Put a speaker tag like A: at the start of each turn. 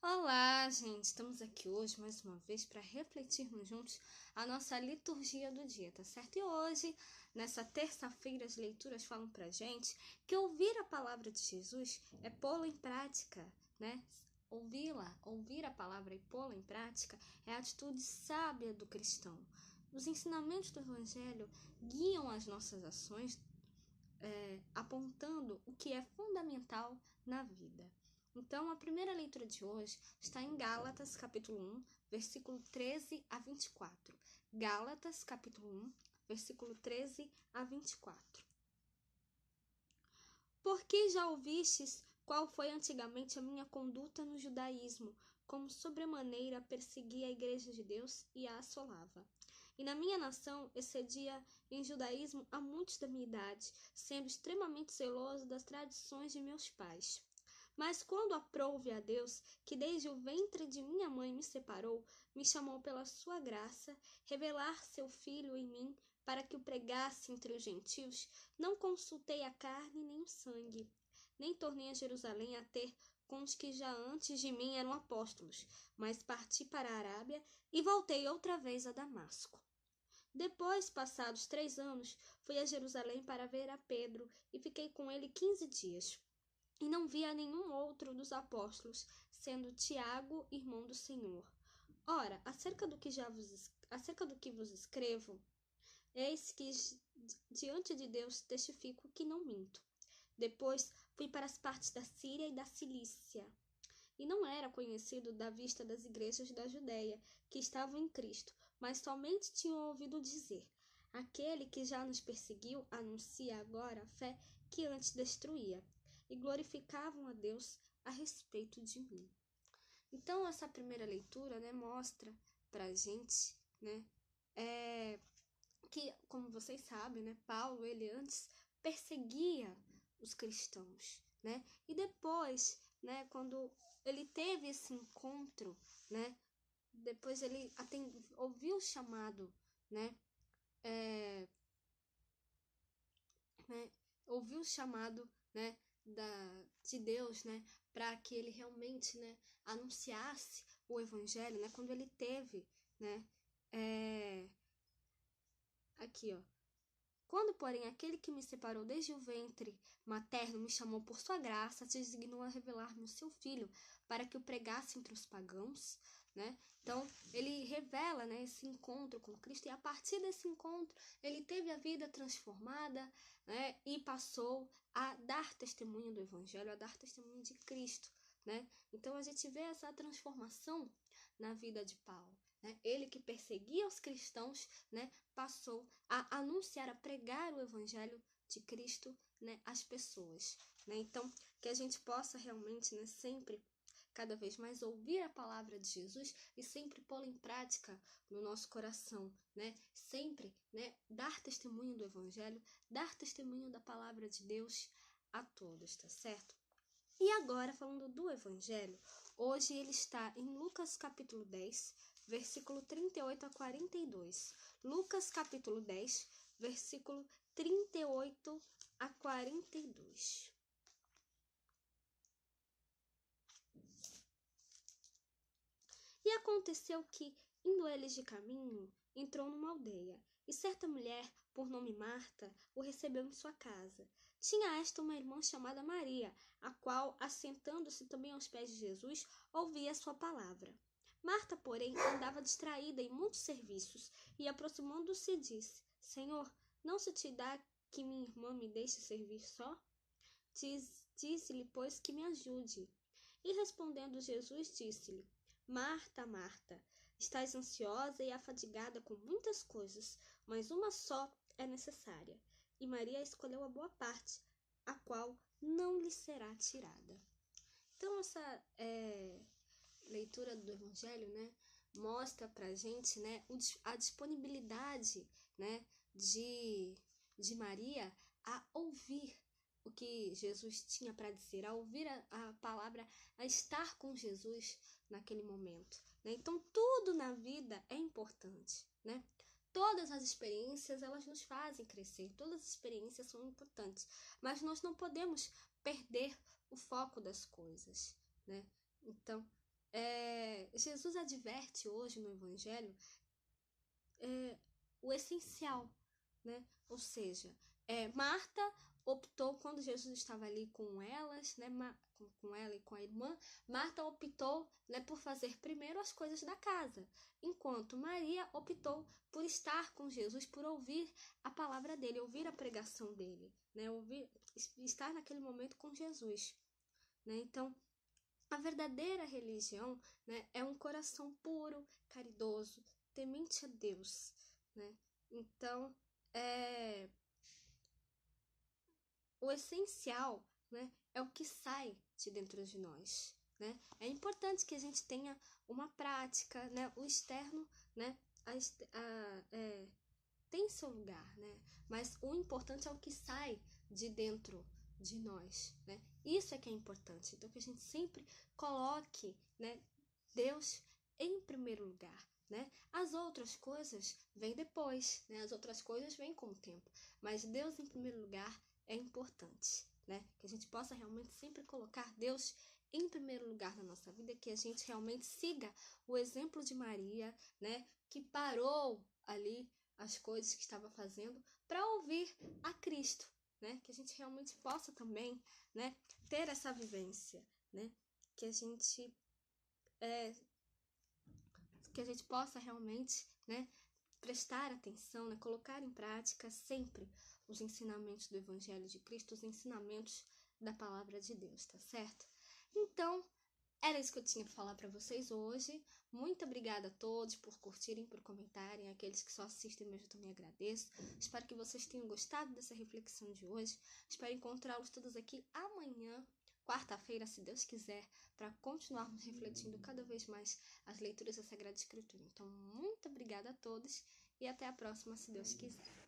A: Olá, gente! Estamos aqui hoje mais uma vez para refletirmos juntos a nossa liturgia do dia, tá certo? E hoje, nessa terça-feira, as leituras falam pra gente que ouvir a palavra de Jesus é pô-la em prática, né? Ouvir a palavra e pô-la em prática é a atitude sábia do cristão. Os ensinamentos do Evangelho guiam as nossas ações, apontando o que é fundamental na vida. Então, a primeira leitura de hoje está em Gálatas, capítulo 1, versículo 13 a 24. Gálatas, capítulo 1, versículo 13 a 24. Porque já ouvistes qual foi antigamente a minha conduta no judaísmo, como sobremaneira perseguia a igreja de Deus e a assolava. E na minha nação excedia em judaísmo a muitos da minha idade, sendo extremamente zeloso das tradições de meus pais. Mas quando aprouve a Deus, que desde o ventre de minha mãe me separou, me chamou pela sua graça, revelar seu Filho em mim, para que o pregasse entre os gentios, não consultei a carne nem o sangue, nem tornei a Jerusalém a ter com os que já antes de mim eram apóstolos, mas parti para a Arábia e voltei outra vez a Damasco. Depois, passados 3 anos, fui a Jerusalém para ver a Pedro e fiquei com ele 15 dias. E não via nenhum outro dos apóstolos, sendo Tiago, irmão do Senhor. Ora, acerca do que vos escrevo, eis que diante de Deus testifico que não minto. Depois fui para as partes da Síria e da Cilícia, e não era conhecido da vista das igrejas da Judéia, que estavam em Cristo, mas somente tinham ouvido dizer: aquele que já nos perseguiu anuncia agora a fé que antes destruía, e glorificavam a Deus a respeito de mim. Então, essa primeira leitura, mostra pra gente, que, como vocês sabem, Paulo, ele antes perseguia os cristãos, e depois, quando ele teve esse encontro, depois ele ouviu o chamado, ouviu o chamado, de Deus, para que ele realmente, anunciasse o evangelho, quando ele teve, aqui, ó. Quando, porém, aquele que me separou desde o ventre materno me chamou por sua graça, se designou a revelar-me o seu filho, para que o pregasse entre os pagãos, Então, ele revela, esse encontro com Cristo, e a partir desse encontro, ele teve a vida transformada, e passou a dar testemunho do Evangelho, a dar testemunho de Cristo, Então, a gente vê essa transformação na vida de Paulo. Ele que perseguia os cristãos, passou a anunciar, a pregar o evangelho de Cristo, às pessoas. Então, que a gente possa realmente, sempre, cada vez mais, ouvir a palavra de Jesus e sempre pô-la em prática no nosso coração. Sempre, dar testemunho do evangelho, dar testemunho da palavra de Deus a todos, tá certo? E agora, falando do evangelho, hoje ele está em Lucas capítulo 10, versículo 38 a 42. Lucas capítulo 10, versículo 38 a 42. E aconteceu que, indo eles de caminho, entrou numa aldeia, e certa mulher, por nome Marta, o recebeu em sua casa. Tinha esta uma irmã chamada Maria, a qual, assentando-se também aos pés de Jesus, ouvia a sua palavra. Marta, porém, andava distraída em muitos serviços, e aproximando-se disse: Senhor, não se te dá que minha irmã me deixe servir só? Disse-lhe, pois, que me ajude. E respondendo Jesus, disse-lhe: Marta, Marta, estás ansiosa e afadigada com muitas coisas, mas uma só é necessária. E Maria escolheu a boa parte, a qual não lhe será tirada. Então, essa leitura do Evangelho, mostra pra gente, a disponibilidade, de Maria a ouvir o que Jesus tinha para dizer, a ouvir a palavra, a estar com Jesus naquele momento. Então, tudo na vida é importante, Todas as experiências, elas nos fazem crescer, todas as experiências são importantes, mas nós não podemos perder o foco das coisas, Então, Jesus adverte hoje no Evangelho o essencial, né? Ou seja, Marta optou, quando Jesus estava ali com elas, né, com ela e com a irmã, Marta optou, né, por fazer primeiro as coisas da casa, enquanto Maria optou por estar com Jesus, por ouvir a palavra dele, ouvir a pregação dele, né, estar naquele momento com Jesus, né? Então, a verdadeira religião, né, é um coração puro, caridoso, temente a Deus, né? Então, o essencial, né, é o que sai de dentro de nós, né? É importante que a gente tenha uma prática, né? O externo, né, tem seu lugar, né? Mas o importante é o que sai de dentro de nós, né? Isso é que é importante. Então, que a gente sempre coloque, né, Deus em primeiro lugar, né? As outras coisas vêm depois, né? As outras coisas vêm com o tempo. Mas Deus em primeiro lugar é importante, né? Que a gente possa realmente sempre colocar Deus em primeiro lugar na nossa vida, que a gente realmente siga o exemplo de Maria, né? Que parou ali as coisas que estava fazendo para ouvir a Cristo, né? Que a gente realmente possa também, né, ter essa vivência, né? Que a gente possa realmente, né, prestar atenção, né, colocar em prática sempre os ensinamentos do Evangelho de Cristo, os ensinamentos da Palavra de Deus, tá certo? Então, era isso que eu tinha para falar para vocês hoje. Muito obrigada a todos por curtirem, por comentarem. Aqueles que só assistem mesmo, eu também agradeço. Espero que vocês tenham gostado dessa reflexão de hoje. Espero encontrá-los todos aqui amanhã, quarta-feira, se Deus quiser, para continuarmos refletindo cada vez mais as leituras da Sagrada Escritura. Então, muito obrigada a todos e até a próxima, se Deus quiser.